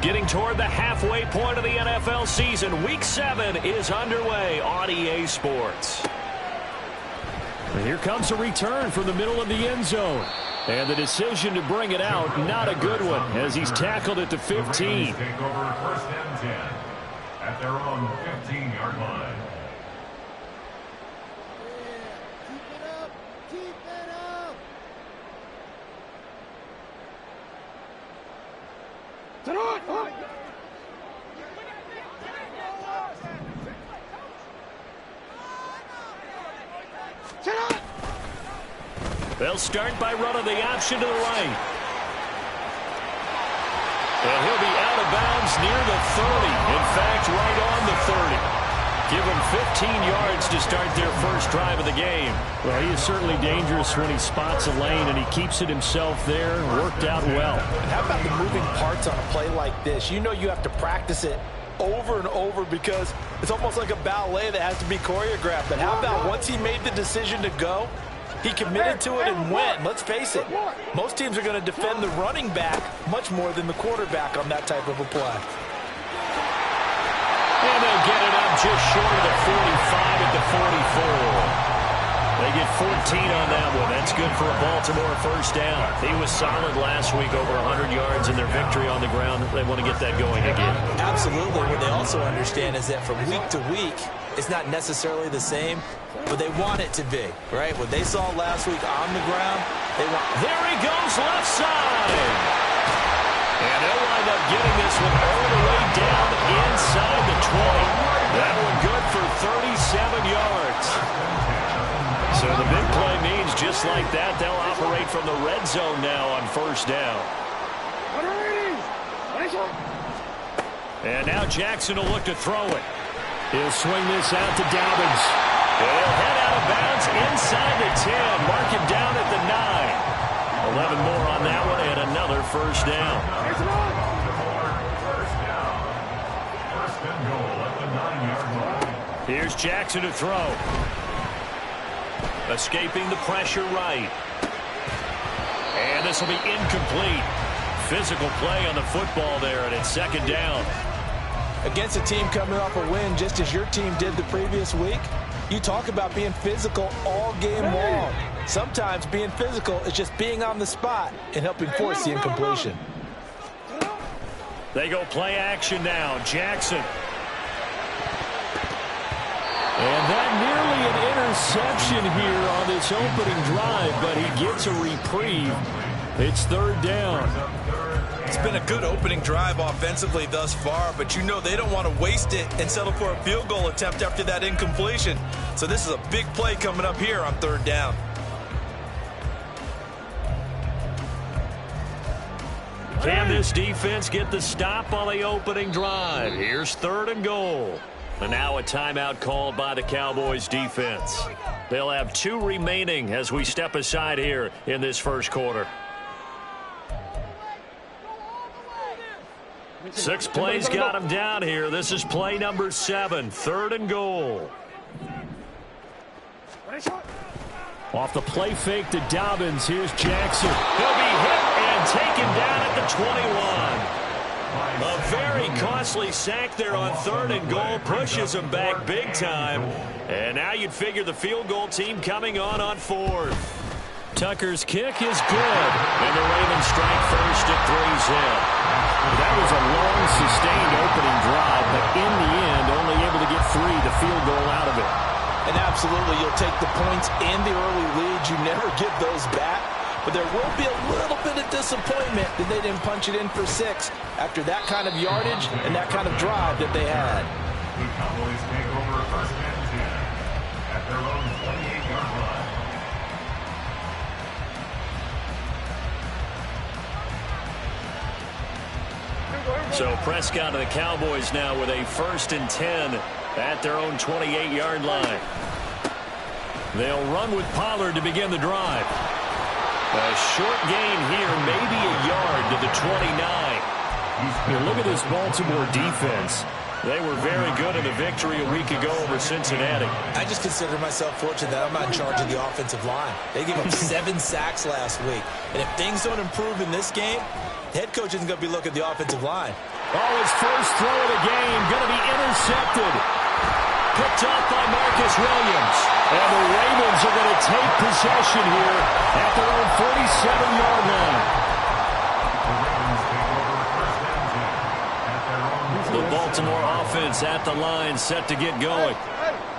Getting toward the halfway point of the NFL season. Week 7 is underway on EA Sports. And here comes a return from the middle of the end zone. And the decision to bring it out, not a good one, as he's tackled at the 15. Take over first and 10 at their own 15-yard line. They'll start by running the option to the right. And he'll be out of bounds near the 30. In fact, right on the 30. Give him 15 yards to start their first drive of the game. Well, he is certainly dangerous when he spots a lane, and he keeps it himself there. Worked out well. And how about the moving parts on a play like this? You know you have to practice it over and over because it's almost like a ballet that has to be choreographed. But how about once he made the decision to go, he committed to it and went. Let's face it, most teams are going to defend the running back much more than the quarterback on that type of a play. And they'll get it up just short of the 45 at the 44. They get 14 on that one. That's good for a Baltimore first down. He was solid last week, over 100 yards in their victory on the ground. They want to get that going again. Absolutely. What they also understand is that from week to week, it's not necessarily the same, but they want it to be, right? What they saw last week on the ground, they want. There he goes, left side. And they'll wind up getting this one all the way down inside the 20. That one good for 37 yards. So the big play means just like that, they'll operate from the red zone now on first down. And now Jackson will look to throw it. He'll swing this out to Dobbins. He'll head out of bounds inside the 10. Mark him down at the 9. 11 more on that one and another first down. First and goal at the 9-yard line. Here's Jackson to throw. Escaping the pressure right. And this will be incomplete. Physical play on the football there, and it's second down. Against a team coming off a win just as your team did the previous week, you talk about being physical all game long. Sometimes being physical is just being on the spot and helping force the incompletion. They go play action now. Jackson. And that nearly an interception here on this opening drive, but he gets a reprieve. It's third down. It's been a good opening drive offensively thus far, but you know they don't want to waste it and settle for a field goal attempt after that incompletion. So this is a big play coming up here on third down. Can this defense get the stop on the opening drive? Here's third and goal. And now a timeout called by the Cowboys defense. They'll have 2 remaining as we step aside here in this first quarter. 6 plays got him down here. This is play number 7, third and goal. Off the play fake to Dobbins, here's Jackson. He'll be hit and taken down at the 21. A very costly sack there on third and goal. Pushes him back big time. And now you'd figure the field goal team coming on fourth. Tucker's kick is good. And the Ravens strike first at 3's in. That was a long, sustained opening drive, but in the end, only able to get 3, the field goal out of it. And absolutely, you'll take the points and the early leads. You never give those back. But there will be a little bit of disappointment that they didn't punch it in for 6 after that kind of yardage and that kind of drive that they had. The Cowboys take over first and 10 at their own 28-yard line. So Prescott and the Cowboys now with a first and 10 at their own 28-yard line. They'll run with Pollard to begin the drive. A short gain here, maybe a yard to the 29. Look at this Baltimore defense. They were very good in the victory a week ago over Cincinnati. I just consider myself fortunate that I'm not in charge of the offensive line. They gave up 7 sacks last week. And if things don't improve in this game, the head coach isn't going to be looking at the offensive line. Oh, his first throw of the game going to be intercepted. Picked off by Marcus Williams. And the Ravens are going to take possession here at their own 47-yard line. The Baltimore offense at the line, set to get going.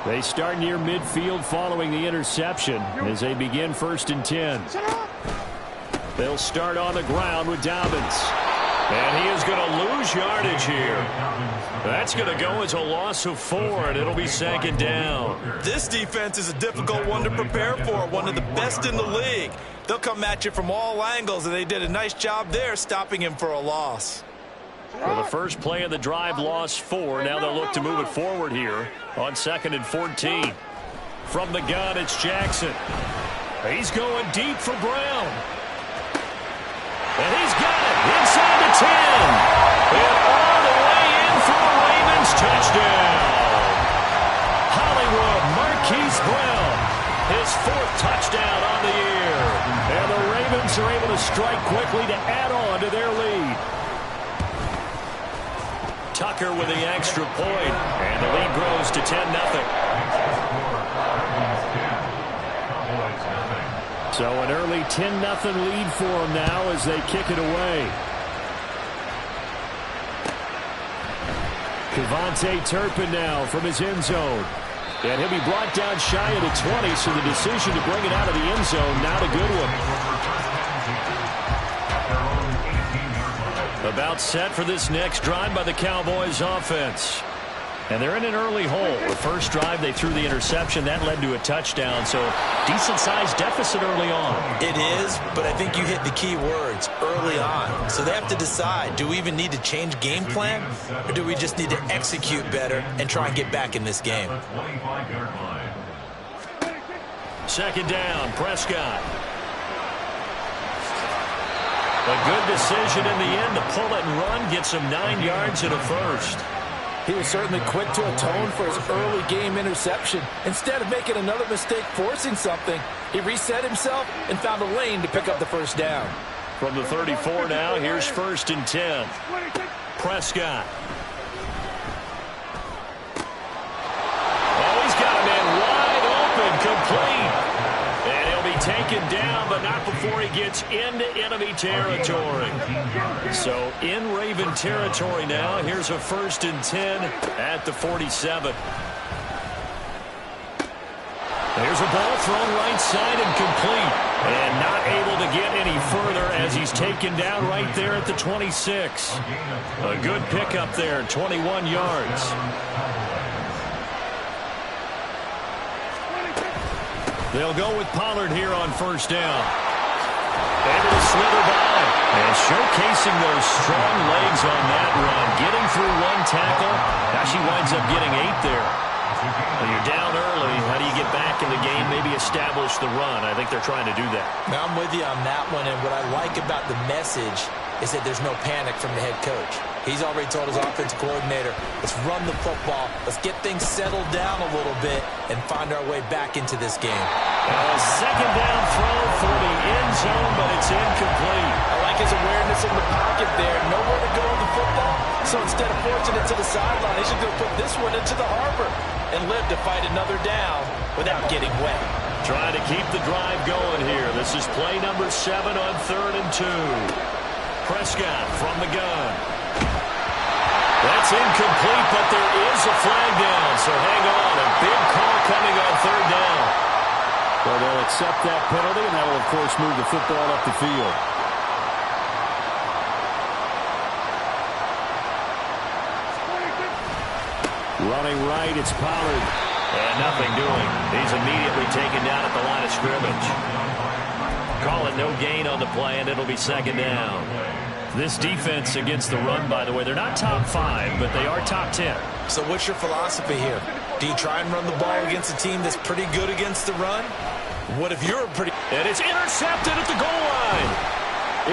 They start near midfield following the interception as they begin 1st and 10. They'll start on the ground with Dobbins. And he is going to lose yardage here. That's going to go as a loss of 4, and it'll be 2nd down. This defense is a difficult one to prepare for, one of the best in the league. They'll come at you from all angles, and they did a nice job there stopping him for a loss. Well, the first play of the drive lost 4. Now they'll look to move it forward here on 2nd and 14. From the gun, it's Jackson. He's going deep for Brown. And he's got it inside the 10. And all the way in for a Ravens touchdown. Hollywood Marquise Brown, his 4th touchdown on the year. And the Ravens are able to strike quickly to add on to their lead. Tucker with the extra point, and the lead grows to 10-0. So an early 10-0 lead for them now as they kick it away. Kevontae Turpin now from his end zone. And he'll be brought down shy of the 20, so the decision to bring it out of the end zone, not a good one. About set for this next drive by the Cowboys offense. And they're in an early hole. The first drive, they threw the interception. That led to a touchdown, so decent-sized deficit early on. It is, but I think you hit the key words, early on. So they have to decide, do we even need to change game plan, or do we just need to execute better and try and get back in this game? 2nd down, Prescott. A good decision in the end to pull it and run, get some 9 yards and a first. He was certainly quick to atone for his early game interception. Instead of making another mistake forcing something, he reset himself and found a lane to pick up the first down. From the 34 now, here's 1st and 10. Prescott. Oh, he's got a man wide open, complete. And he'll be taken down, but not before he gets into enemy territory. So in Raven territory now, here's a 1st and 10 at the 47. There's a ball thrown right side and complete. And not able to get any further as he's taken down right there at the 26. A good pickup there, 21 yards. They'll go with Pollard here on 1st down. Able to slither by. And showcasing those strong legs on that run. Getting through 1 tackle. Now she winds up getting 8 there. Well, you're down early. How do you get back in the game? Maybe establish the run. I think they're trying to do that. Now, I'm with you on that one, and what I like about the message is that there's no panic from the head coach. He's already told his offensive coordinator, let's run the football, let's get things settled down a little bit, and find our way back into this game. A 2nd down throw for the end zone, but it's incomplete. I like his awareness in the pocket there. Nowhere to go with the football. So instead of forcing it to the sideline, he's going to put this one into the harbor and live to fight another down without getting wet. Trying to keep the drive going here. This is play number 7 on 3rd and 2. Prescott from the gun. That's incomplete, but there is a flag down, so hang on. A big call coming on 3rd down. Well, they'll accept that penalty, and that will, of course, move the football up the field. Running right, it's Pollard. And nothing doing. He's immediately taken down at the line of scrimmage. Call it no gain on the play, and it'll be 2nd down. This defense against the run, by the way, they're not top 5, but they are top 10. So what's your philosophy here? Do you try and run the ball against a team that's pretty good against the run? What if you're pretty... And it's intercepted at the goal line.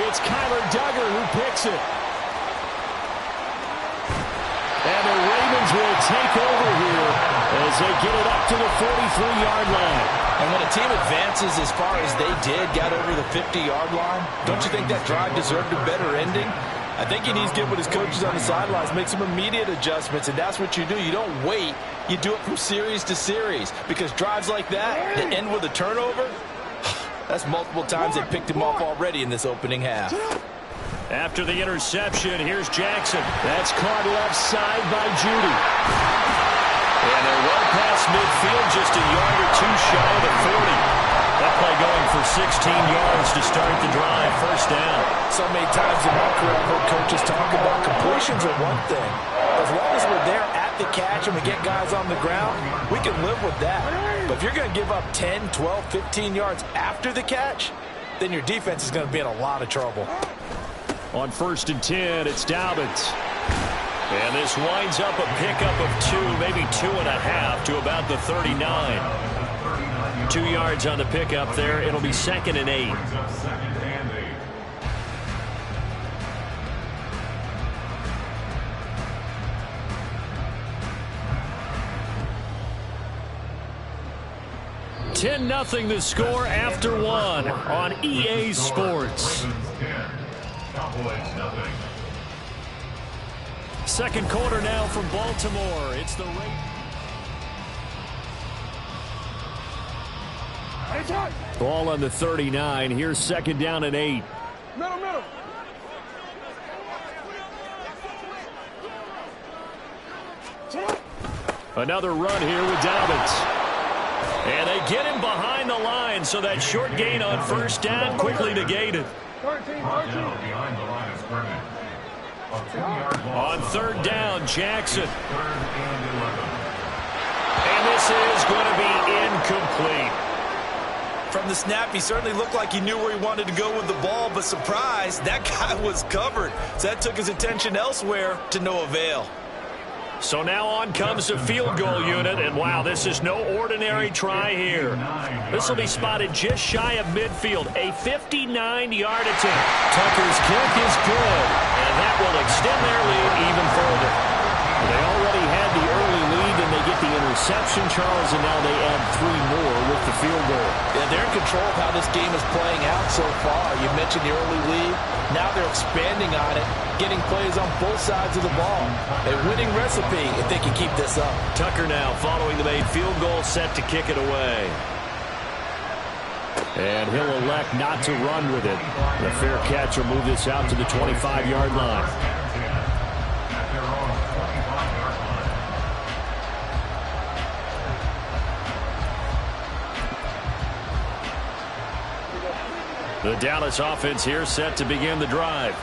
It's Kyler Duggar who picks it. And the Ravens will take over here as they get it up to the 43-yard line. And when a team advances as far as they did, got over the 50-yard line, don't you think that drive deserved a better ending? I think he needs to get with his coaches on the sidelines, make some immediate adjustments, and that's what you do. You don't wait. You do it from series to series, because drives like that that end with a turnover, that's multiple times they picked him off already in this opening half. After the interception, here's Jackson. That's caught left side by Judy. And they're well past midfield, just a yard or two shy of the 40. That play going for 16 yards to start the drive. First down. So many times in my career, I've heard coaches talk about completions are one thing. As long as we're there at the catch and we get guys on the ground, we can live with that. But if you're going to give up 10, 12, 15 yards after the catch, then your defense is going to be in a lot of trouble. On 1st and 10, it's Dobbins. And this winds up a pickup of 2, maybe 2.5 to about the 39. 2 yards on the pickup there. It'll be 2nd and 8. $10-0 the score after 1 on EA Sports. Second quarter now from Baltimore. It's the ball on the 39. Here's 2nd down and 8. Middle. Another run here with Dobbins. And they get him behind the line, so that short gain on 1st down quickly negated. 13. On 3rd down, Jackson. And this is going to be incomplete. From the snap, he certainly looked like he knew where he wanted to go with the ball, but surprise, that guy was covered. So that took his attention elsewhere to no avail. So now on comes the field goal unit, and wow, this is no ordinary try here. This will be spotted just shy of midfield, a 59-yard attempt. Tucker's kick is good, and that will extend their lead even further. They already had the early lead, and they get the interception, Charles, and now they add 3 more with the field goal. Yeah, they're in control of how this game is playing out so far. You mentioned the early lead. Now they're expanding on it, getting plays on both sides of the ball. A winning recipe if they can keep this up. Tucker now following the made field goal, set to kick it away. And he'll elect not to run with it. The fair catch will move this out to the 25-yard line. The Dallas offense here set to begin the drive.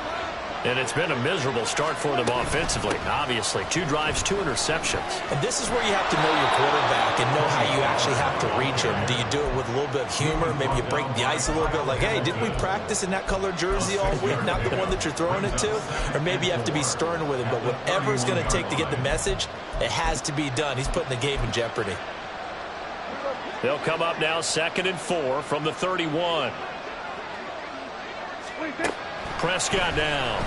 And it's been a miserable start for them offensively. Obviously, 2 drives, 2 interceptions. And this is where you have to know your quarterback and know how you actually have to reach him. Do you do it with a little bit of humor? Maybe you break the ice a little bit, like, hey, didn't we practice in that color jersey all week, not the one that you're throwing it to? Or maybe you have to be stern with him. But whatever it's going to take to get the message, it has to be done. He's putting the game in jeopardy. They'll come up now 2nd and 4 from the 31. Prescott now.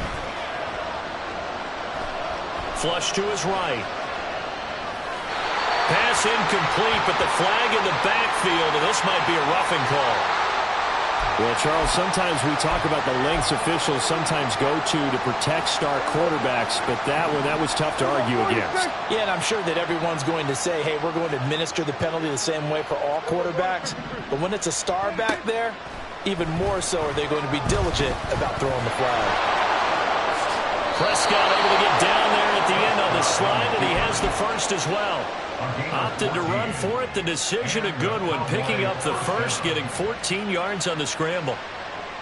Flush to his right. Pass incomplete, but the flag in the backfield, and this might be a roughing call. Well, Charles, sometimes we talk about the lengths officials sometimes go to protect star quarterbacks, but that was tough to argue against. Yeah, and I'm sure that everyone's going to say, hey, we're going to administer the penalty the same way for all quarterbacks. But when it's a star back there, even more so are they going to be diligent about throwing the flag. Prescott able to get down there at the end on the slide, and he has the first as well. Opted to run for it. The decision a good one. Picking up the first, getting 14 yards on the scramble.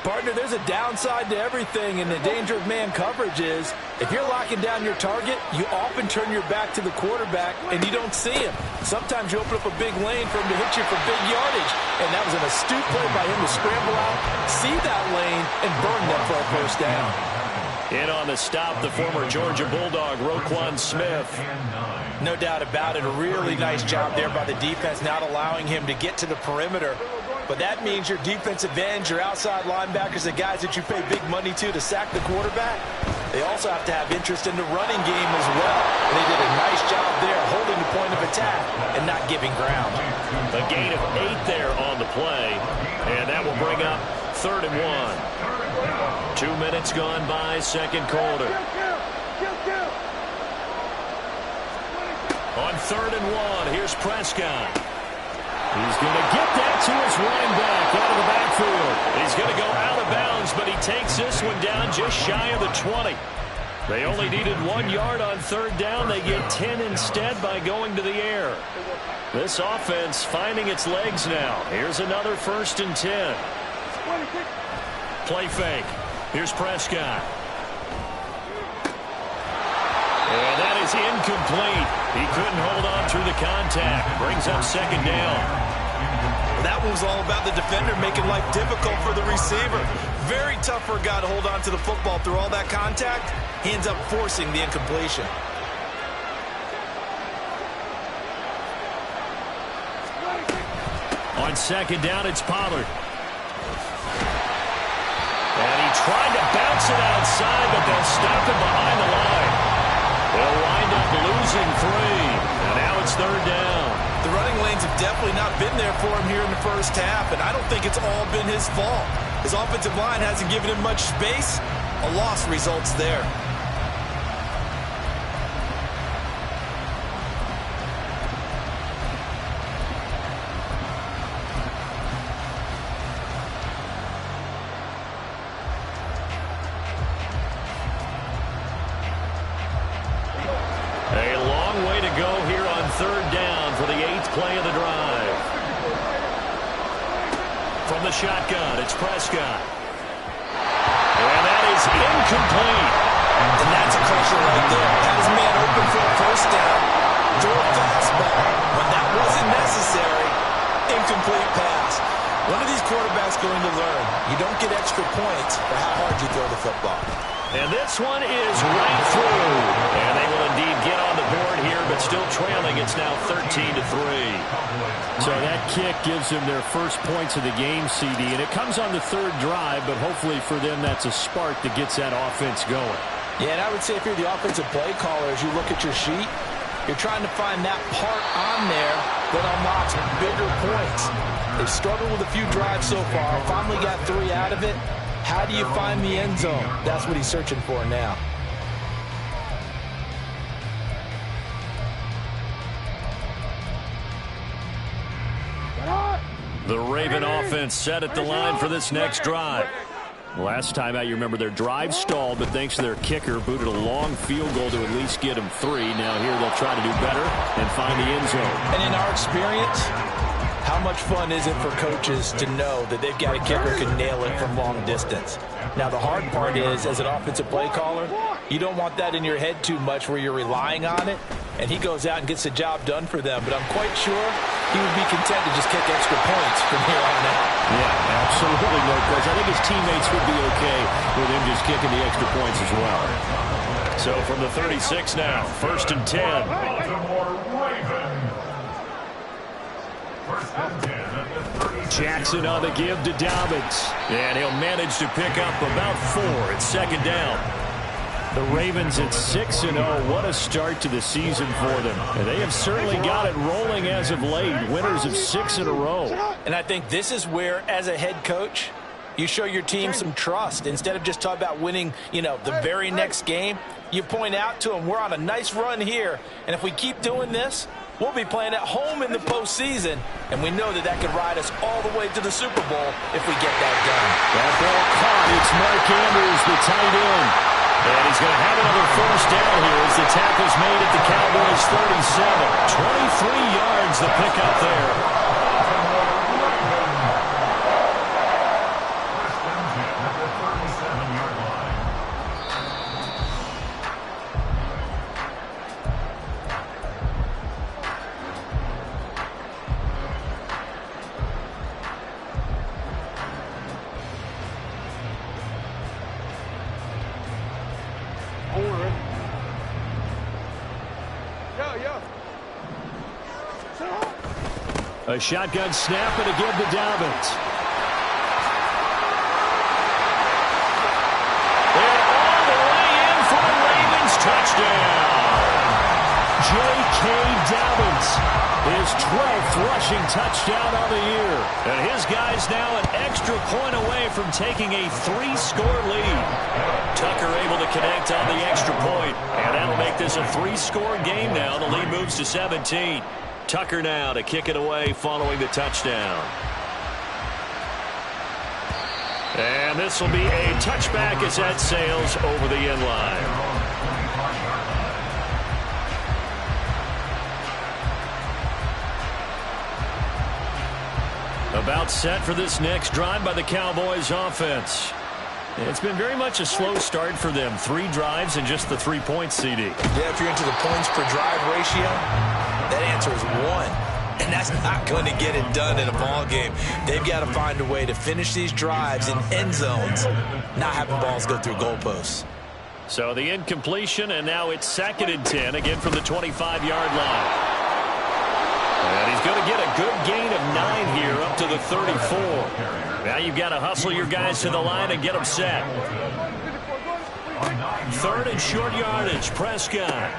Partner, there's a downside to everything, and the danger of man coverage is if you're locking down your target, you often turn your back to the quarterback, and you don't see him. Sometimes you open up a big lane for him to hit you for big yardage, and that was an astute play by him to scramble out, see that lane, and burn them for a first down. In on the stop, the former Georgia Bulldog, Roquan Smith. No doubt about it. A really nice job there by the defense, not allowing him to get to the perimeter. But that means your defensive ends, your outside linebackers, the guys that you pay big money to sack the quarterback, they also have to have interest in the running game as well. And they did a nice job there holding the point of attack and not giving ground. A gain of 8 there on the play, and that will bring up 3rd and 1. 2 minutes gone by, second quarter. On 3rd and 1, here's Prescott. He's going to get that to his running back out of the backfield. He's going to go out of bounds, but he takes this one down just shy of the 20. They only needed 1 yard on 3rd down. They get 10 instead by going to the air. This offense finding its legs now. Here's another 1st and 10. Play fake. Here's Prescott. And that is incomplete. He couldn't hold on through the contact. Brings up 2nd down. That was all about the defender making life difficult for the receiver. Very tough for a guy to hold on to the football through all that contact. He ends up forcing the incompletion. On 2nd down, it's Pollard. And he tried to bounce it outside, but they'll stop him behind the line. They'll wind up losing 3. And now it's 3rd down. The running lanes have definitely not been there for him here in the first half, and I don't think it's all been his fault. His offensive line hasn't given him much space. A loss results there. A long way to go here on 3rd down for the 8th play of the drive. From the shotgun, it's Prescott. And that is incomplete. And that's a pressure right there. Had his man open for a 1st down. Throw a fastball. When that wasn't necessary, incomplete pass. When are these quarterbacks going to learn? You don't get extra points for how hard you throw the football. And this one is right through. And they will indeed get on the board here, but still trailing. It's now 13-3. So that kick gives them their first points of the game, CD. And it comes on the 3rd drive, but hopefully for them that's a spark that gets that offense going. Yeah, and I would say if you're the offensive play caller, as you look at your sheet, you're trying to find that part on there that unlocks bigger points. They've struggled with a few drives so far. Finally got 3 out of it. How do you find the end zone? That's what he's searching for now. The Raven offense set at the line for this next drive. Last time out, you remember their drive stalled, but thanks to their kicker, booted a long field goal to at least get them 3. Now here they'll try to do better and find the end zone. And in our experience, how much fun is it for coaches to know that they've got a kicker who can nail it from long distance? Now, the hard part is, as an offensive play caller, you don't want that in your head too much where you're relying on it, and he goes out and gets the job done for them. But I'm quite sure he would be content to just kick extra points from here on out. Yeah, absolutely, no question. I think his teammates would be okay with him just kicking the extra points as well. So from the 36 now, 1st and 10. Baltimore Ravens. 1st and 10 at the 30. Jackson on the give to Dobbins. And he'll manage to pick up about 4 at 2nd down. The Ravens at 6-0. What a start to the season for them. And they have certainly got it rolling as of late. Winners of 6 in a row. And I think this is where, as a head coach, you show your team some trust. Instead of just talking about winning, the very next game, you point out to them, we're on a nice run here. And if we keep doing this, we'll be playing at home in the postseason. And we know that could ride us all the way to the Super Bowl if we get that done. That ball caught. It's Mark Andrews, the tight end. And he's going to have another 1st down here as the tackle's made at the Cowboys' 37. 23 yards the pickup there. A shotgun snap and a give to Dobbins. And all the way in for a Ravens touchdown. J.K. Dobbins His 12th rushing touchdown on the year. And his guys now an extra point away from taking a 3-score lead. Tucker able to connect on the extra point, and that'll make this a 3-score game now. The lead moves to 17. Tucker now to kick it away following the touchdown. And this will be a touchback as that sails over the end line. About set for this next drive by the Cowboys offense. It's been very much a slow start for them. 3 drives and just the 3 points, CD. Yeah, if you're into the points per drive ratio, that answer is 1. And that's not going to get it done in a ball game. They've got to find a way to finish these drives in end zones, not having balls go through goalposts. So the incompletion, and now it's 2nd and 10, again from the 25-yard line. And he's going to get a good gain of 9 here up to the 34. Now you've got to hustle your guys to the line and get them set. 3rd and short yardage. Prescott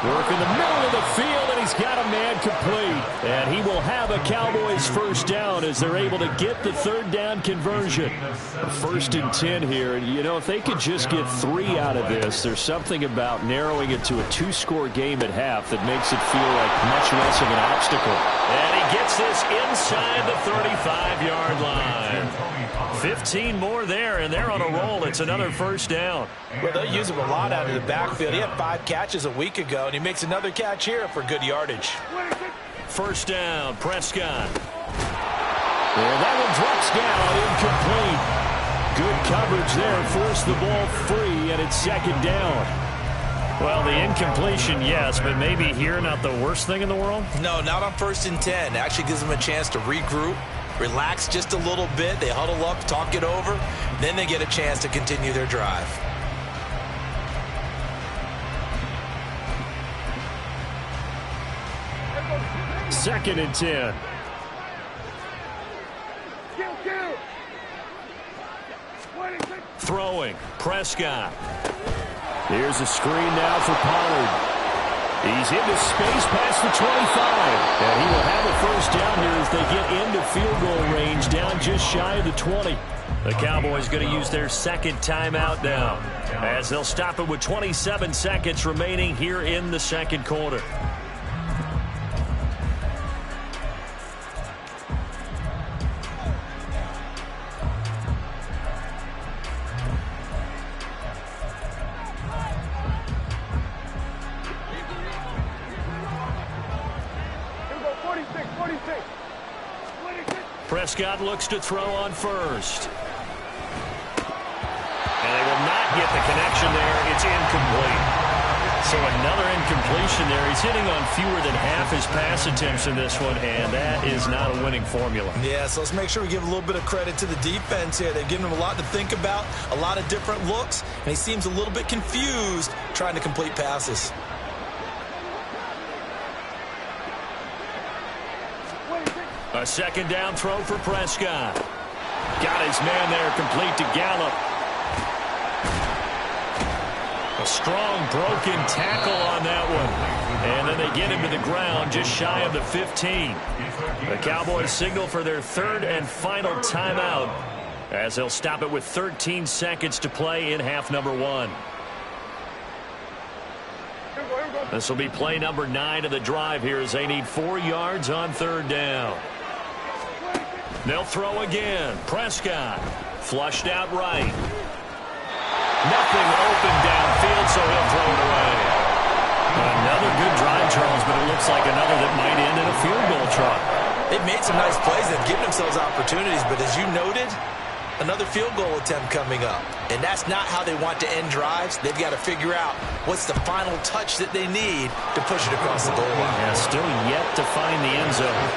work in the middle of the field, and he's got a man complete. And he will have a Cowboys first down as they're able to get the 3rd down conversion. 1st and 10 here. And, you know, if they could just get 3 out of this, there's something about narrowing it to a 2-score game at half that makes it feel like much less of an obstacle. And he gets this inside the 35-yard line. 15 more there, and they're on a roll. It's another first down. Well, they'll use him a lot out of the backfield. He had 5 catches a week ago, and he makes another catch here for good yardage. First down, Prescott. And that one drops down, incomplete. Good coverage there, forced the ball free, and it's 2nd down. Well, the incompletion, yes, but maybe here not the worst thing in the world? No, not on 1st and 10. It actually gives them a chance to regroup, relax just a little bit. They huddle up, talk it over. Then they get a chance to continue their drive. Second and 10. Throwing, Prescott. Here's a screen now for Pollard. He's into space past the 25. And he will have a first down here as they get into field goal range down just shy of the 20. The Cowboys going to use their 2nd timeout now, as they'll stop it with 27 seconds remaining here in the 2nd quarter. Prescott looks to throw on first. And they will not get the connection there. It's incomplete. So another incompletion there. He's hitting on fewer than half his pass attempts in this one, and that is not a winning formula. Yeah, so let's make sure we give a little bit of credit to the defense here. They've given him a lot to think about, a lot of different looks, and he seems a little bit confused trying to complete passes. A 2nd down throw for Prescott. Got his man there, complete to Gallup. A strong broken tackle on that one. And then they get him to the ground just shy of the 15. The Cowboys signal for their 3rd and final timeout, as they'll stop it with 13 seconds to play in half number 1. This will be play number 9 of the drive here as they need 4 yards on 3rd down. They'll throw again. Prescott flushed out right. Nothing open downfield, so he'll throw it away. Another good drive, Charles, but it looks like another that might end in a field goal try. They've made some nice plays. They've given themselves opportunities, but as you noted, another field goal attempt coming up. And that's not how they want to end drives. They've got to figure out what's the final touch that they need to push it across the goal line. Yeah, still yet to find the end zone.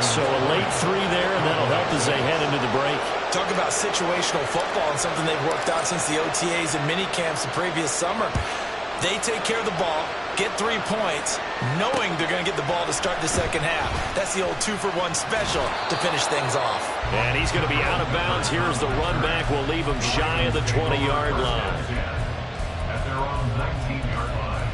So a late 3 there, and that'll help as they head into the break. Talk about situational football and something they've worked out since the OTAs and mini camps the previous summer. They take care of the ball, get 3 points, knowing they're going to get the ball to start the 2nd half. That's the old 2-for-1 special to finish things off. And he's going to be out of bounds. Here's the run back. Will leave him shy of the 20-yard line. At their own 19-yard line.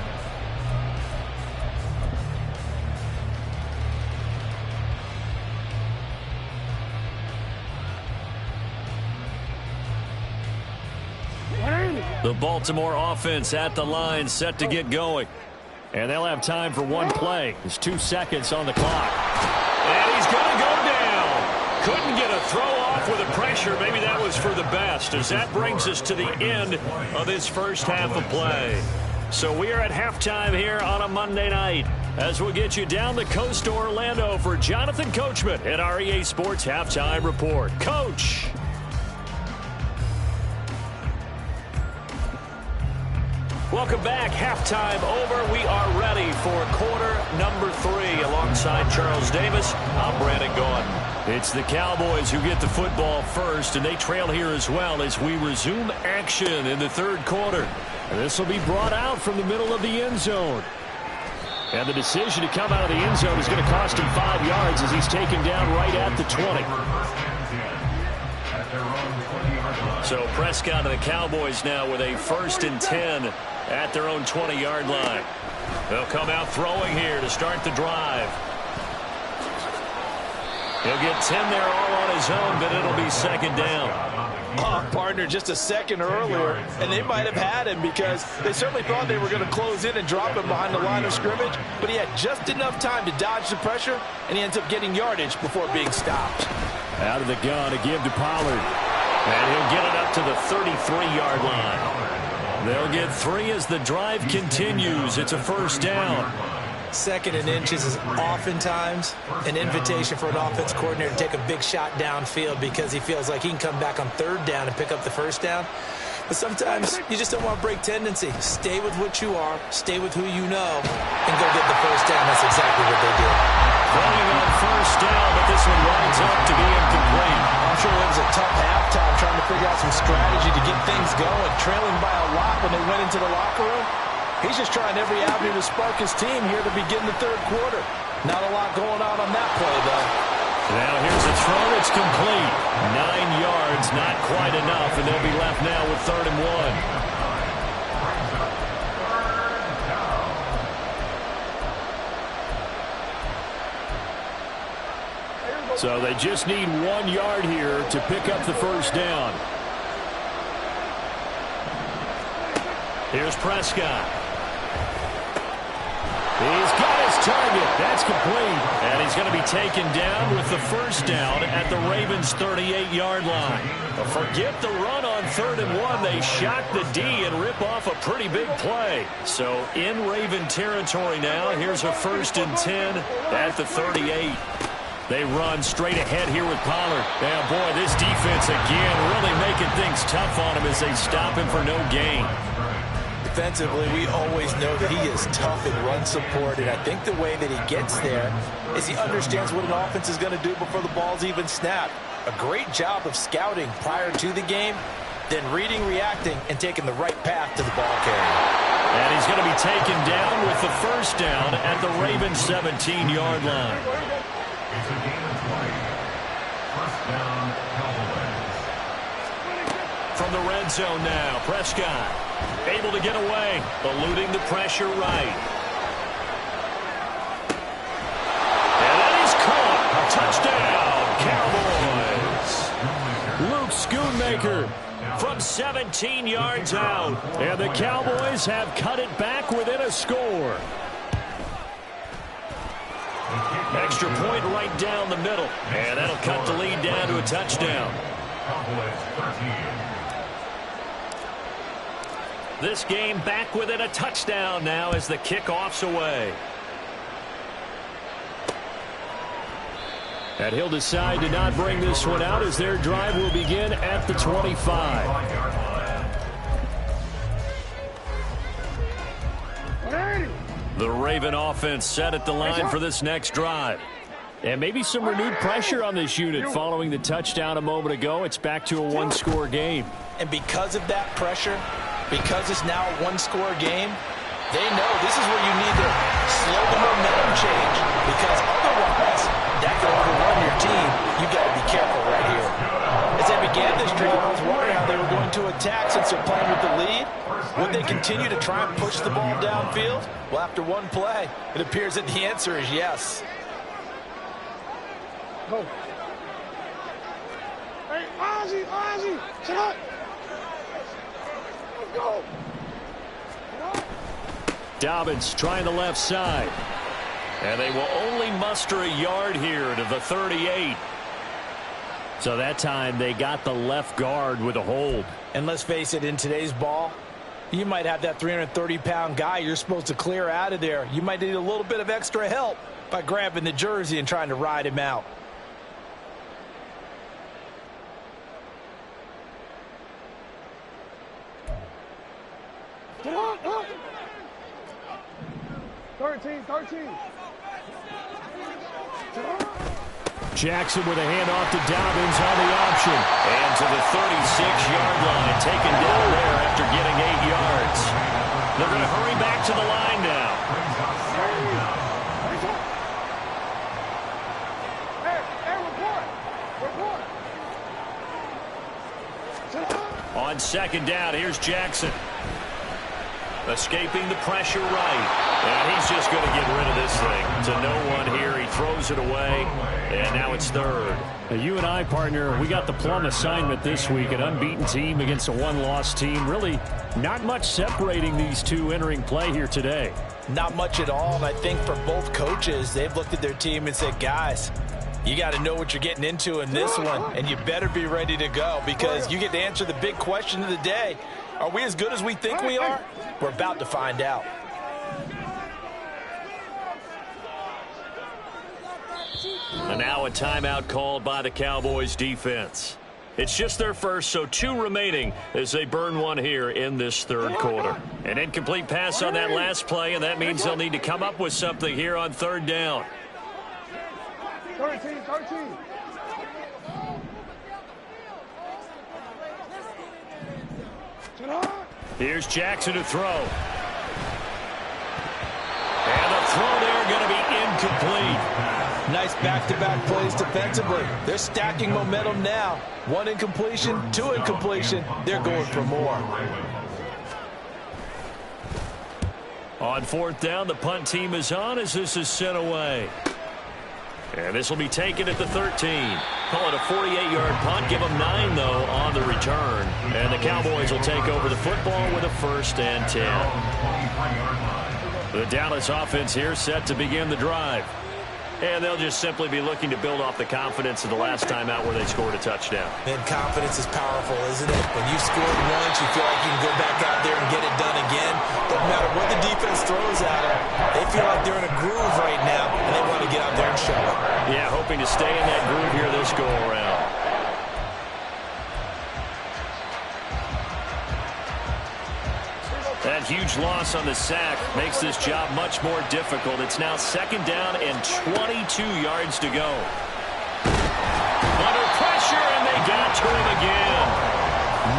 The Baltimore offense at the line, set to get going. And they'll have time for one play. There's 2 seconds on the clock. And he's going to go down. Couldn't get a throw off with the pressure. Maybe that was for the best, as that brings us to the end of this first half of play. So we are at halftime here on a Monday night, as we'll get you down the coast to Orlando for Jonathan Coachman at our EA Sports Halftime Report. Coach. Welcome back. Halftime over. We are ready for quarter number 3. Alongside Charles Davis, I'm Brandon Gaudin. It's the Cowboys who get the football first, and they trail here as well as we resume action in the third quarter. And this will be brought out from the middle of the end zone. And the decision to come out of the end zone is going to cost him 5 yards as he's taken down right at the 20. So Prescott and the Cowboys now with a 1st and 10 at their own 20-yard line. They'll come out throwing here to start the drive. He'll get 10 there all on his own, but it'll be 2nd down. Partner, just a second earlier, and they might have had him because they certainly thought they were going to close in and drop him behind the line of scrimmage, but he had just enough time to dodge the pressure, and he ends up getting yardage before being stopped. Out of the gun to give to Pollard. And he'll get it up to the 33-yard line. They'll get 3 as the drive continues. It's a 1st down. 2nd and inches is oftentimes an invitation for an offense coordinator to take a big shot downfield because he feels like he can come back on 3rd down and pick up the 1st down. But sometimes you just don't want to break tendency. Stay with what you are, stay with who you know, and go get the 1st down. That's exactly what they did. Throwing on 1st down, but this one winds up to be incomplete. I'm sure it was a tough halftime trying to figure out some strategy to get things going, trailing by a lot when they went into the locker room. He's just trying every avenue to spark his team here to begin the third quarter. Not a lot going on that play, though. Now here's a throw. It's complete. 9 yards, not quite enough, and they'll be left now with 3rd and 1. So they just need 1 yard here to pick up the 1st down. Here's Prescott. He's got his target. That's complete. And he's going to be taken down with the 1st down at the Ravens' 38-yard line. But forget the run on 3rd and 1. They shock the D and rip off a pretty big play. So in Raven territory now. Here's a 1st and 10 at the 38. They run straight ahead here with Pollard. Now, boy, this defense again really making things tough on him as they stop him for no gain. Defensively, we always know that he is tough in run support, and I think the way that he gets there is he understands what an offense is going to do before the ball's even snapped. A great job of scouting prior to the game, then reading, reacting, and taking the right path to the ball carrier. And he's going to be taken down with the 1st down at the Ravens' 17-yard line. It's a gain of 20. 1st down, Cowboys. From the red zone now, Prescott able to get away, eluding the pressure right. And then he's caught. A touchdown, Cowboys. Luke Schoonmaker from 17 yards out. And the Cowboys have cut it back within a score. Extra point right down the middle. And that'll cut the lead down to a touchdown. Cowboys 13. This game back within a touchdown now as the kickoff's away. And he'll decide to not bring this one out as their drive will begin at the 25. The Raven offense set at the line for this next drive. And maybe some renewed pressure on this unit following the touchdown a moment ago. It's back to a 1-score game. And because of that pressure, because it's now a 1-score game, they know this is where you need to slow the momentum change, because otherwise that could overrun your team. You got to be careful right here. As they began this drive, I was wondering how they were going to attack since they're playing with the lead. Would they continue to try and push the ball downfield? Well, after one play, it appears that the answer is yes. Go. Hey, Ozzy, shut up. Dobbins trying the left side. And they will only muster a yard here to the 38. So that time they got the left guard with a hold. And let's face it, in today's ball, you might have that 330-pound guy you're supposed to clear out of there. You might need a little bit of extra help by grabbing the jersey and trying to ride him out. Get on. 13. Jackson with a handoff to Dobbins on the option. And to the 36-yard line, taken down there after getting 8 yards. They're going to hurry back to the line now. On second down, here's Jackson. Escaping the pressure right. And he's just going to get rid of this thing to no one here. He throws it away, and now it's third. Now you and I, partner, we got the plum assignment this week. An unbeaten team against a one-loss team. Really not much separating these two entering play here today. Not much at all, and I think for both coaches, they've looked at their team and said, guys, you got to know what you're getting into in this one, and you better be ready to go because you get to answer the big question of the day. Are we as good as we think we are? We're about to find out. And now a timeout called by the Cowboys defense. It's just their first, so 2 remaining as they burn one here in this third quarter. An incomplete pass on that last play, and that means they'll need to come up with something here on third down. 13. Here's Jackson to throw. And the throw there going to be incomplete. Nice back-to-back plays defensively. They're stacking momentum now. 1 incompletion, 2 incompletion. They're going for more. On fourth down, the punt team is on as this is sent away. And this will be taken at the 13. Call it a 48-yard punt. Give them 9, though, on the return. And the Cowboys will take over the football with a 1st and 10. The Dallas offense here set to begin the drive. And they'll just simply be looking to build off the confidence of the last time out where they scored a touchdown. And confidence is powerful, isn't it? When you scored once, you feel like you can go back out there and get it done again. Doesn't matter what the defense throws at them. They feel like they're in a groove right now, and they want to get out there and show it. Yeah, hoping to stay in that groove here this go-around. That huge loss on the sack makes this job much more difficult. It's now 2nd down and 22 yards to go. Under pressure, and they got to him again.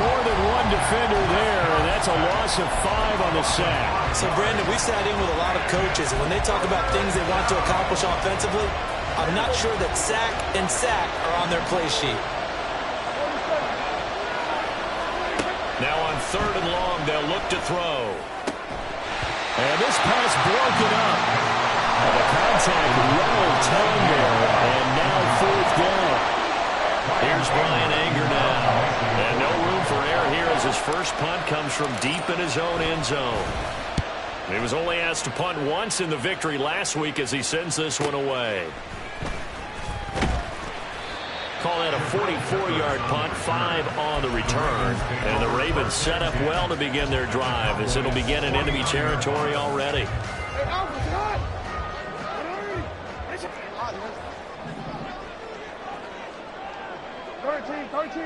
More than one defender there, and that's a loss of 5 on the sack. So, Brandon, we sat in with a lot of coaches, and when they talk about things they want to accomplish offensively, I'm not sure that sack and sack are on their play sheet. Now on 3rd and long, they'll look to throw. And this pass broken up. And the contact well timed there. And now 4th down. Here's Brian Anger now. And no room for error here as his first punt comes from deep in his own end zone. He was only asked to punt once in the victory last week as he sends this one away. Call that a 44-yard punt, 5 on the return. And the Ravens set up well to begin their drive as it'll begin in enemy territory already. 13.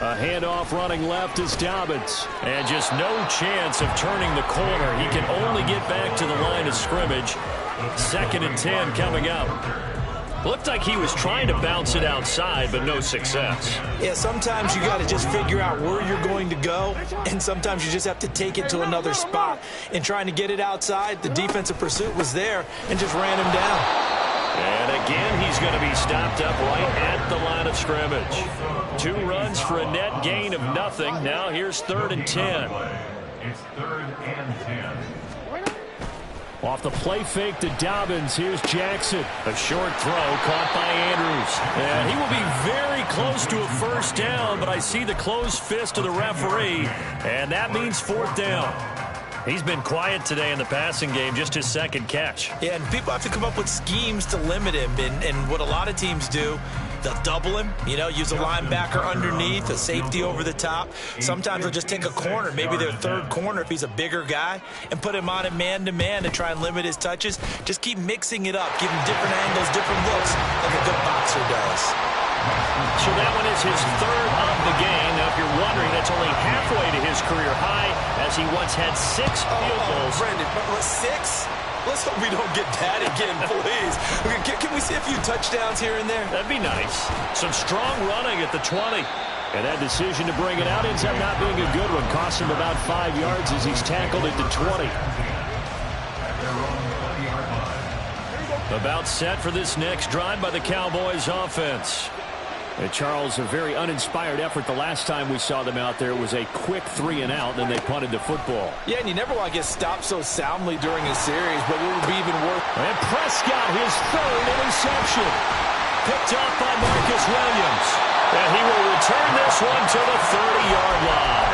A handoff running left is Dobbins. And just no chance of turning the corner. He can only get back to the line of scrimmage. 2nd and 10 coming up. Looked like he was trying to bounce it outside, but no success. Yeah, sometimes you got to just figure out where you're going to go, and sometimes you just have to take it to another spot. In trying to get it outside, the defensive pursuit was there and just ran him down. And again, he's going to be stopped up right at the line of scrimmage. 2 runs for a net gain of nothing. Now here's 3rd and 10. It's 3rd and 10. Off the play fake to Dobbins. Here's Jackson. A short throw caught by Andrews. And he will be very close to a first down, but I see the closed fist of the referee, and that means fourth down. He's been quiet today in the passing game, just his second catch. Yeah, and people have to come up with schemes to limit him, and what a lot of teams do, they'll double him, use a linebacker underneath, a safety over the top. Sometimes they'll just take a corner, maybe their third corner if he's a bigger guy, and put him on a man-to-man to try and limit his touches. Just keep mixing it up, give him different angles, different looks, like a good boxer does. So that one is his third of the game. Now, if you're wondering, that's only halfway to his career high, as he once had 6 field goals. Brandon, 6? Let's hope we don't get that again, please. Can we see a few touchdowns here and there? That'd be nice. Some strong running at the 20. And that decision to bring it out ends up not being a good one. Cost him about 5 yards as he's tackled at the 20. About set for this next drive by the Cowboys offense. And Charles, a very uninspired effort the last time we saw them out there. It was a quick 3 and out, then they punted the football. Yeah, and you never want to get stopped so soundly during a series, but what would be even worse? And Prescott, his third interception. Picked up by Marcus Williams. And he will return this one to the 30-yard line.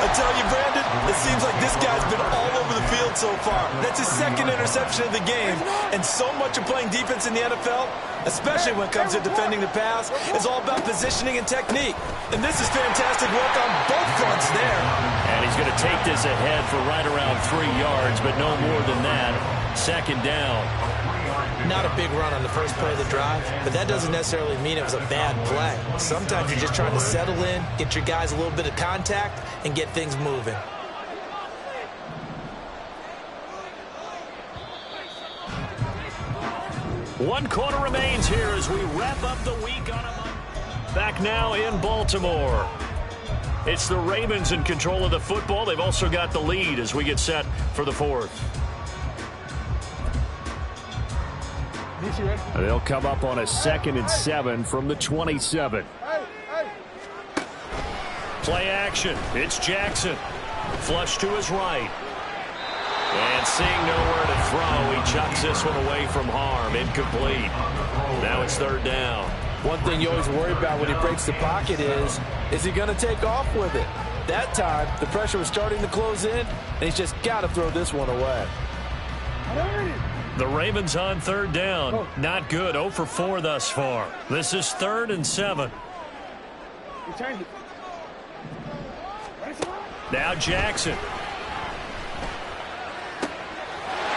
I tell you, Brandon, it seems like this guy's been all over the field so far. That's his second interception of the game. And so much of playing defense in the NFL, especially when it comes to defending the pass, is all about positioning and technique. And this is fantastic work on both fronts there. And he's going to take this ahead for right around 3 yards, but no more than that. Second down. Not a big run on the first play of the drive, but that doesn't necessarily mean it was a bad play. Sometimes you're just trying to settle in, get your guys a little bit of contact, and get things moving. One quarter remains here as we wrap up the week on a Monday. Back now in Baltimore. It's the Ravens in control of the football. They've also got the lead as we get set for the fourth. They'll come up on a 2nd and 7 from the 27. Play action. It's Jackson. Flush to his right. And seeing nowhere to throw, he chucks this one away from harm. Incomplete. Now it's third down. One thing you always worry about when he breaks the pocket is he going to take off with it? That time, the pressure was starting to close in, and he's just got to throw this one away. The Ravens on third down. Not good. 0 for 4 thus far. This is 3rd and 7. Now Jackson.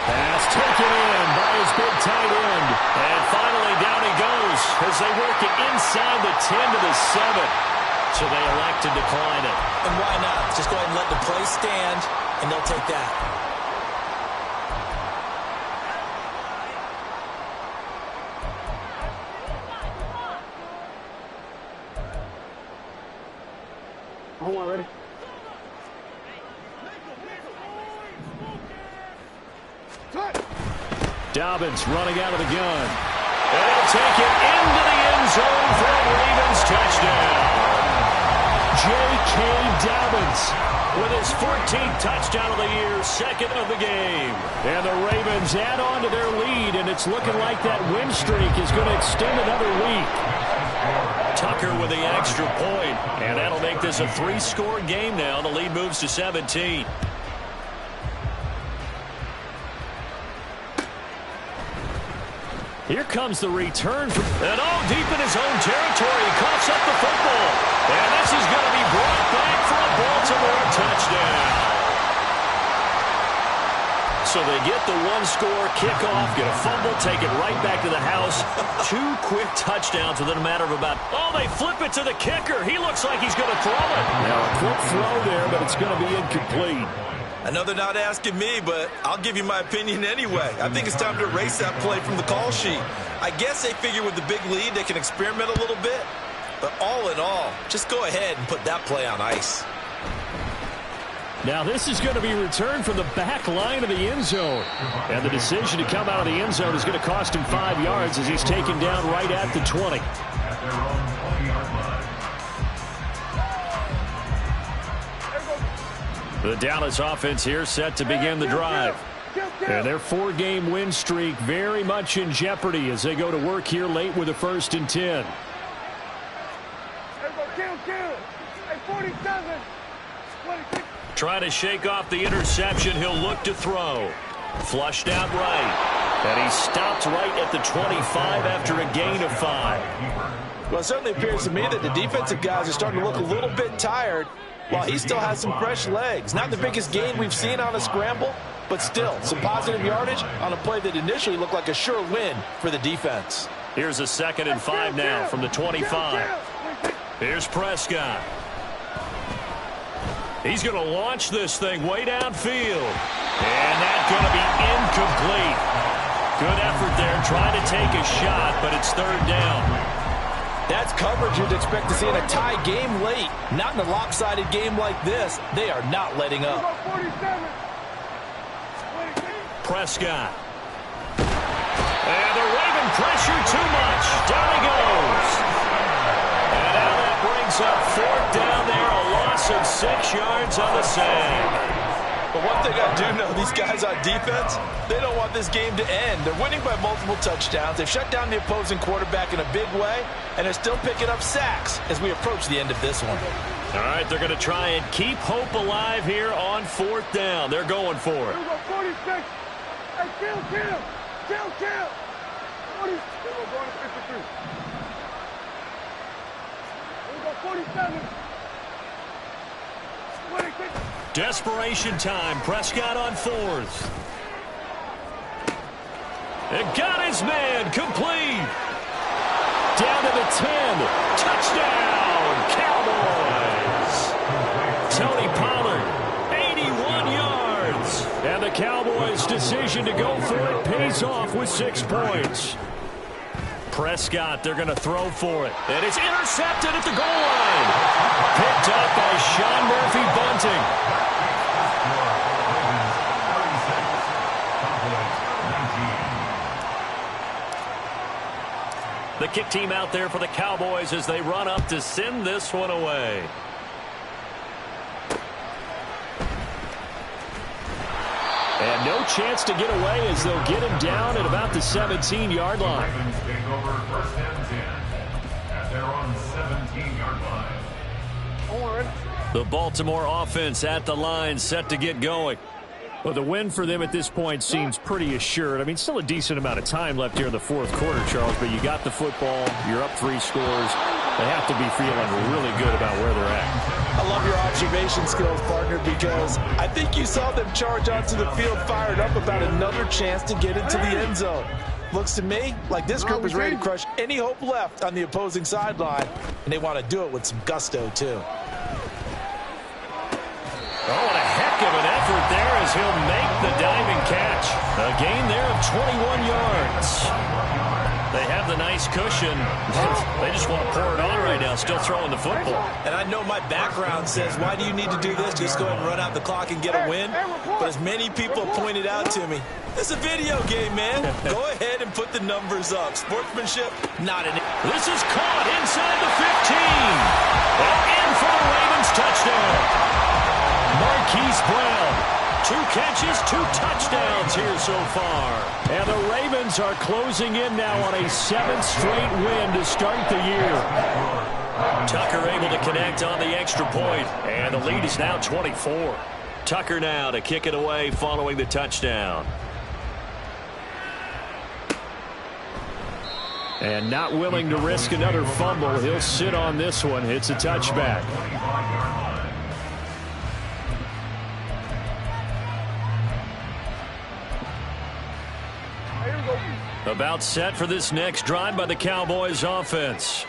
Pass taken in by his big tight end. And finally down he goes as they work it inside the 10 to the 7. So they elect to decline it. And why not? Just go ahead and let the play stand, and they'll take that. Ready? Dobbins running out of the gun. And he'll take it into the end zone for a Ravens touchdown. J.K. Dobbins with his 14th touchdown of the year, 2nd of the game. And the Ravens add on to their lead, and it's looking like that win streak is going to extend another week. Tucker with the extra point, and that'll make this a 3-score game now. The lead moves to 17. Here comes the return from... And deep in his own territory, he coughs up the football. And this is going to be brought back for a Baltimore touchdown. So they get the 1-score kickoff, get a fumble, take it right back to the house. 2 quick touchdowns within a matter of about... they flip it to the kicker. He looks like he's going to throw it. Now a quick throw there, but it's going to be incomplete. I know they're not asking me, but I'll give you my opinion anyway. I think it's time to erase that play from the call sheet. I guess they figure with the big lead they can experiment a little bit. But all in all, just go ahead and put that play on ice. Now this is going to be returned from the back line of the end zone. And the decision to come out of the end zone is going to cost him 5 yards as he's taken down right at the 20. The Dallas offense here set to begin the drive. And their 4-game win streak very much in jeopardy as they go to work here late with a 1st and 10. Trying to shake off the interception. He'll look to throw. Flushed out right. And he stopped right at the 25 after a gain of 5. Well, it certainly appears to me that the defensive guys are starting to look a little bit tired while he still has some fresh legs. Not the biggest gain we've seen on a scramble, but still some positive yardage on a play that initially looked like a sure win for the defense. Here's a 2nd and 5 now from the 25. Here's Prescott. He's going to launch this thing way downfield. And that's going to be incomplete. Good effort there trying to take a shot, but it's 3rd down. That's coverage you'd expect to see in a tie game late. Not in a lopsided game like this. They are not letting up. Prescott. And the Raven pressure too much. Down he goes. And now that brings up 4th down there. A loss of 6 yards on the sack. But one thing I do know, these guys on defense, they don't want this game to end. They're winning by multiple touchdowns. They've shut down the opposing quarterback in a big way, and they're still picking up sacks as we approach the end of this one. All right, they're going to try and keep hope alive here on 4th down. They're going for it. 46. Hey, kill. 40. We're going to 53. We go 47. 26. Desperation time. Prescott on 4th. It got his man. Complete. Down to the 10. Touchdown, Cowboys. Tony Pollard, 81 yards. And the Cowboys' decision to go for it pays off with 6 points. Prescott, they're going to throw for it. And it's intercepted at the goal line. Picked up by Sean Murphy-Bunting. The kick team out there for the Cowboys as they run up to send this one away. And no chance to get away as they'll get him down at about the 17-yard line. Ravens take over 1st and 10 at their own 17-yard line. The Baltimore offense at the line, set to get going. Well, the win for them at this point seems pretty assured. I mean, still a decent amount of time left here in the 4th quarter, Charles, but you got the football, you're up 3 scores. They have to be feeling really good about where they're at. I love your observation skills, partner, because I think you saw them charge onto the field fired up about another chance to get into the end zone. Looks to me like this group is ready to crush any hope left on the opposing sideline, and they want to do it with some gusto, too. Oh, and a heck of an effort there as he'll make the diving catch. A gain there of 21 yards. They have the nice cushion. They just want to pour it on right now, still throwing the football. And I know my background says, why do you need to do this? Just go ahead and run out the clock and get a win. But as many people pointed out to me, it's a video game, man. Go ahead and put the numbers up. Sportsmanship, not an... This is caught inside the 15. And in for the Ravens touchdown. Marquise Brown. 2 catches, 2 touchdowns here so far. And the Ravens are closing in now on a 7th straight win to start the year. Tucker able to connect on the extra point, and the lead is now 24. Tucker now to kick it away following the touchdown. And not willing to risk another fumble. He'll sit on this one. It's a touchback. About set for this next drive by the Cowboys offense.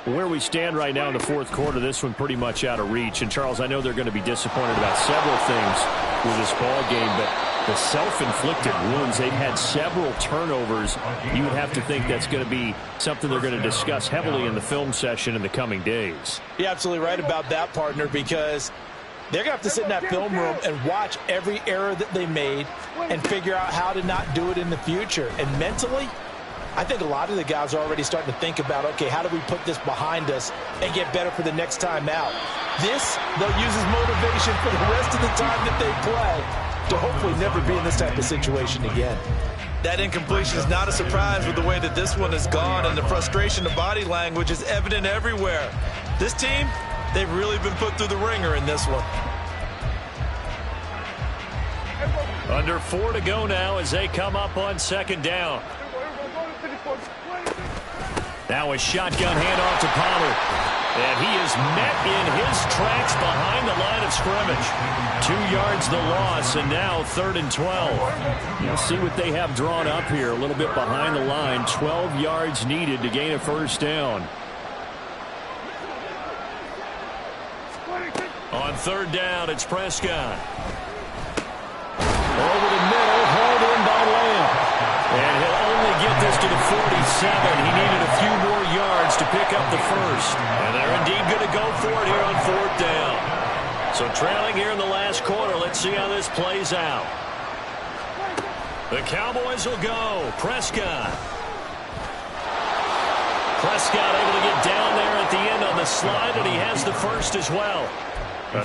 Where we stand right now in the 4th quarter, this one pretty much out of reach. And, Charles, I know they're going to be disappointed about several things with this ball game, but the self-inflicted wounds, they've had several turnovers. You would have to think that's going to be something they're going to discuss heavily in the film session in the coming days. You're absolutely right about that, partner, because they're going to have to sit in that film room and watch every error that they made and figure out how to not do it in the future. And mentally, I think a lot of the guys are already starting to think about, okay, how do we put this behind us and get better for the next time out? This, they'll use as motivation for the rest of the time that they play. to hopefully never be in this type of situation again. That incompletion is not a surprise with the way that this one has gone, and the frustration of body language is evident everywhere. This team, they've really been put through the ringer in this one. Under 4 to go now as they come up on second down. Now a shotgun handoff to Pollard. And he is met in his tracks behind the line of scrimmage. 2 yards the loss, and now 3rd and 12. You'll see what they have drawn up here. A little bit behind the line. 12 yards needed to gain a first down. On 3rd down, it's Prescott. Over the middle, hauled in by Lamb. And he'll only get this to the 47. He needed a few more yards to pick up the first. And they're indeed going to go for it here on 4th down. So trailing here in the last quarter. Let's see how this plays out. The Cowboys will go. Prescott. Prescott able to get down there at the end on the slide, and he has the first as well.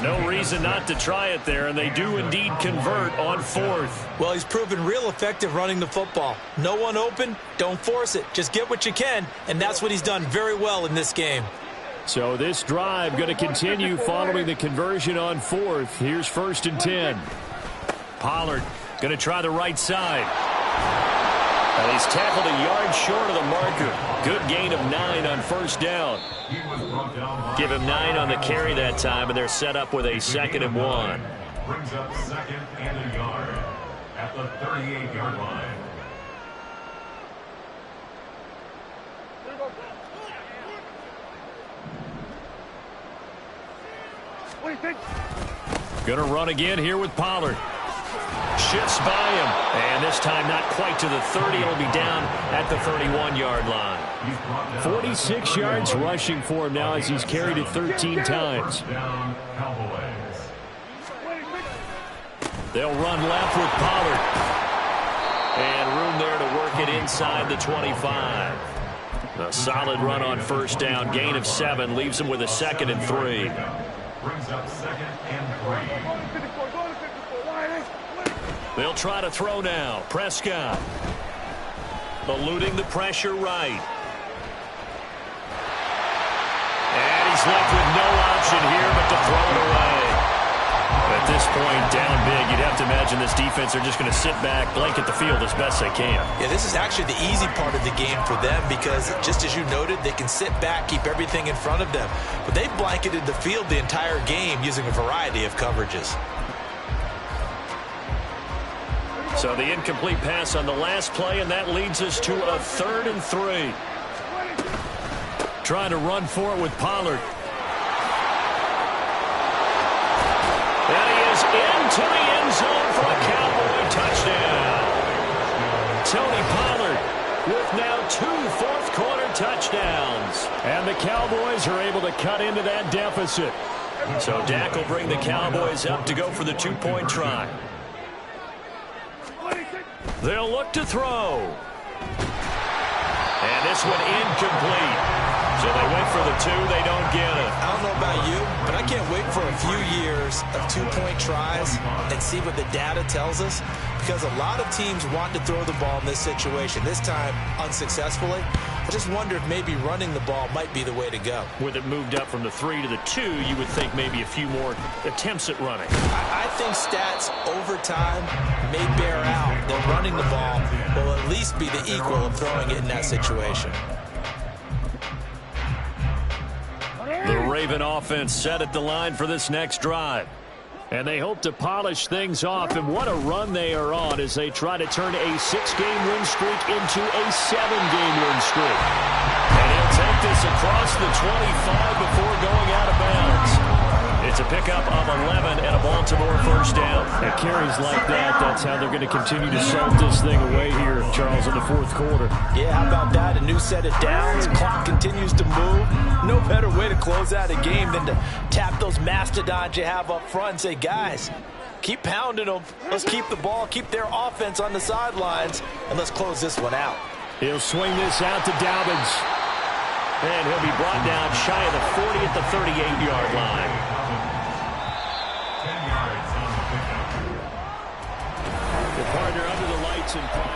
No reason not to try it there, and they do indeed convert on 4th. Well, he's proven real effective running the football. No one open, don't force it. Just get what you can, and that's what he's done very well in this game. So this drive going to continue following the conversion on 4th. Here's 1st and 10. Pollard going to try the right side. And he's tackled a yard short of the marker. Good gain of 9 on 1st down. Give him 9 on the carry that time, and they're set up with a 2nd and 1. Brings up 2nd and a yard at the 38-yard line. Going to run again here with Pollard. Shifts by him, and this time not quite to the 30. It'll be down at the 31-yard line. 46 yards rushing for him now as he's carried it 13 times. They'll run left with Pollard. And room there to work it inside the 25. A solid run on 1st down. Gain of 7 leaves him with a 2nd and 3. Brings up 2nd and 3. They'll try to throw now. Prescott. Eluding the pressure right. And he's left with no option here but to throw it away. At this point, down big, you'd have to imagine this defense are just going to sit back, blanket the field as best they can. Yeah, this is actually the easy part of the game for them because, just as you noted, they can sit back, keep everything in front of them. But they've blanketed the field the entire game using a variety of coverages. So the incomplete pass on the last play, and that leads us to a 3rd and 3. Trying to run for it with Pollard. And he is into the end zone for a Cowboy touchdown. Tony Pollard with now 2 fourth-quarter touchdowns. And the Cowboys are able to cut into that deficit. So Dak will bring the Cowboys up to go for the 2-point try. They'll look to throw. And this one incomplete. So they wait for the 2. They don't get it. I don't know about you, but I can't wait for a few years of 2-point tries and see what the data tells us. Because a lot of teams want to throw the ball in this situation. This time, unsuccessfully. I just wonder if maybe running the ball might be the way to go. With it moved up from the 3 to the 2, you would think maybe a few more attempts at running. I think stats over time may bear out that running the ball will at least be the equal of throwing it in that situation. The Raven offense set at the line for this next drive. And they hope to polish things off, and what a run they are on as they try to turn a 6-game win streak into a 7-game win streak. And he'll take this across the 25 before going out of bounds. It's a pickup of 11 and a Baltimore first down. And carries like that, that's how they're going to continue to salt this thing away here, Charles, in the 4th quarter. Yeah, how about that? A new set of downs. Clock continues to move. No better way to close out a game than to tap those mastodons you have up front and say, guys, keep pounding them. Let's keep the ball, keep their offense on the sidelines, and let's close this one out. He'll swing this out to Dobbins. And he'll be brought down shy of the 40 at the 38-yard line. 10 yards on the pickup. in front